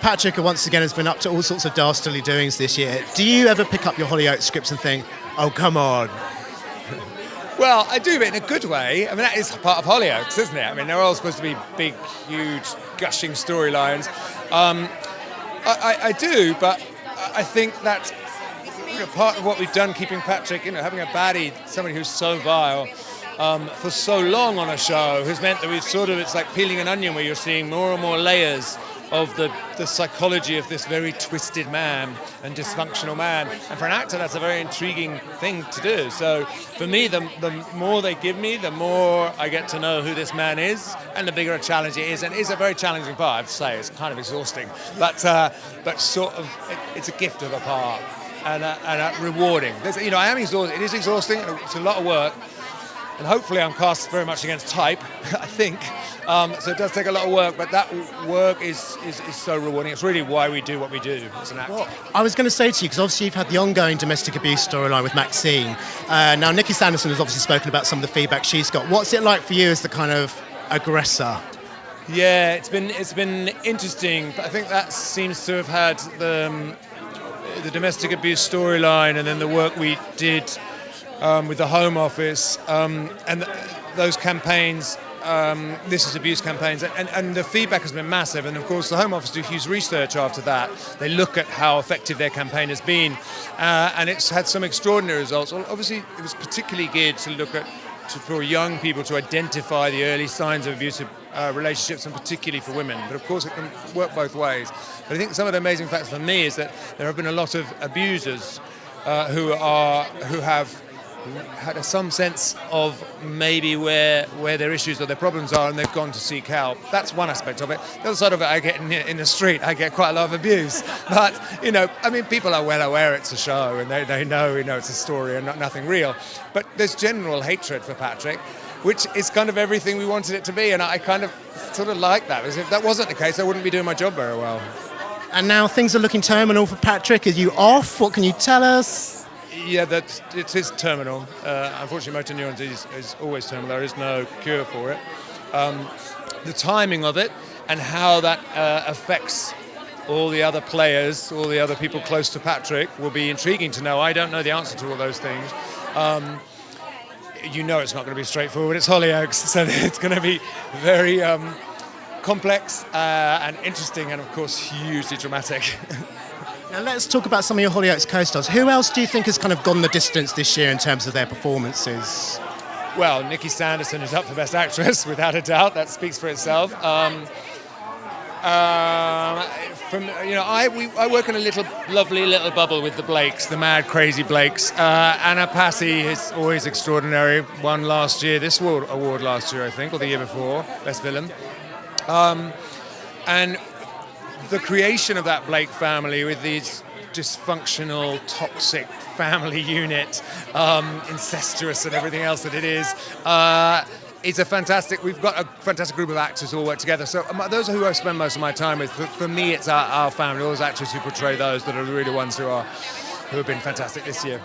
Patrick once again has been up to all sorts of dastardly doings this year. Do you ever pick up your Hollyoaks scripts and think, oh, come on? Well, I do, but in a good way. I mean, that is part of Hollyoaks, isn't it? I mean, they're all supposed to be big, huge, gushing storylines. I do, but I think that's part of what we've done, keeping Patrick, having a baddie, somebody who's so vile, for so long on a show, has meant that it's like peeling an onion where you're seeing more and more layers of the psychology of this very twisted man and dysfunctional man. And for an actor, that's a very intriguing thing to do. So for me, the more they give me, the more I get to know who this man is, and the bigger a challenge it is. And it is a very challenging part, I have to say. It's kind of exhausting, but sort of, it's a gift of a part and rewarding. I am exhausted. It is exhausting. It's a lot of work. And hopefully I'm cast very much against type, I think. So it does take a lot of work, but that work is so rewarding. It's really why we do what we do as an actor. Well, I was going to say to you, because obviously you've had the ongoing domestic abuse storyline with Maxine. Now, Nikki Sanderson has obviously spoken about some of the feedback she's got. What's it like for you as the kind of aggressor? Yeah, it's been interesting. But I think that seems to have had the domestic abuse storyline, and then the work we did with the Home Office, and those campaigns, This Is Abuse campaigns, and the feedback has been massive. And of course, the Home Office do huge research after that. They look at how effective their campaign has been, and it's had some extraordinary results. Well, obviously, it was particularly geared to look at for young people to identify the early signs of abusive relationships, and particularly for women. But of course, it can work both ways. But I think some of the amazing facts for me is that there have been a lot of abusers who have had some sense of maybe where their issues or their problems are, and they've gone to seek help. That's one aspect of it. The other side of it, I get in the street, I get quite a lot of abuse. But, people are well aware it's a show, and they know, it's a story and nothing real. But there's general hatred for Patrick, which is kind of everything we wanted it to be, and I kind of sort of like that. Because if that wasn't the case, I wouldn't be doing my job very well. And now things are looking terminal for Patrick. Are you off? What can you tell us? Yeah, it is terminal. Unfortunately, motor neurons is always terminal. There is no cure for it. The timing of it and how that affects all the other players, all the other people close to Patrick, will be intriguing to know. I don't know the answer to all those things. It's not going to be straightforward. It's Hollyoaks, so it's going to be very complex and interesting, and of course hugely dramatic. Now let's talk about some of your Hollyoaks co-stars. Who else do you think has kind of gone the distance this year in terms of their performances? Well, Nikki Sanderson is up for Best Actress, without a doubt. That speaks for itself. I work in a lovely little bubble with the Blakes, the mad, crazy Blakes. Anna Passy is always extraordinary. Won last year, this award last year, I think, or the year before, Best Villain. And the creation of that Blake family with these dysfunctional, toxic family unit, incestuous and everything else that it is we've got a fantastic group of actors who all work together. So those are who I spend most of my time with. For me, it's our family, all those actors who portray those that are really the ones who have been fantastic this year.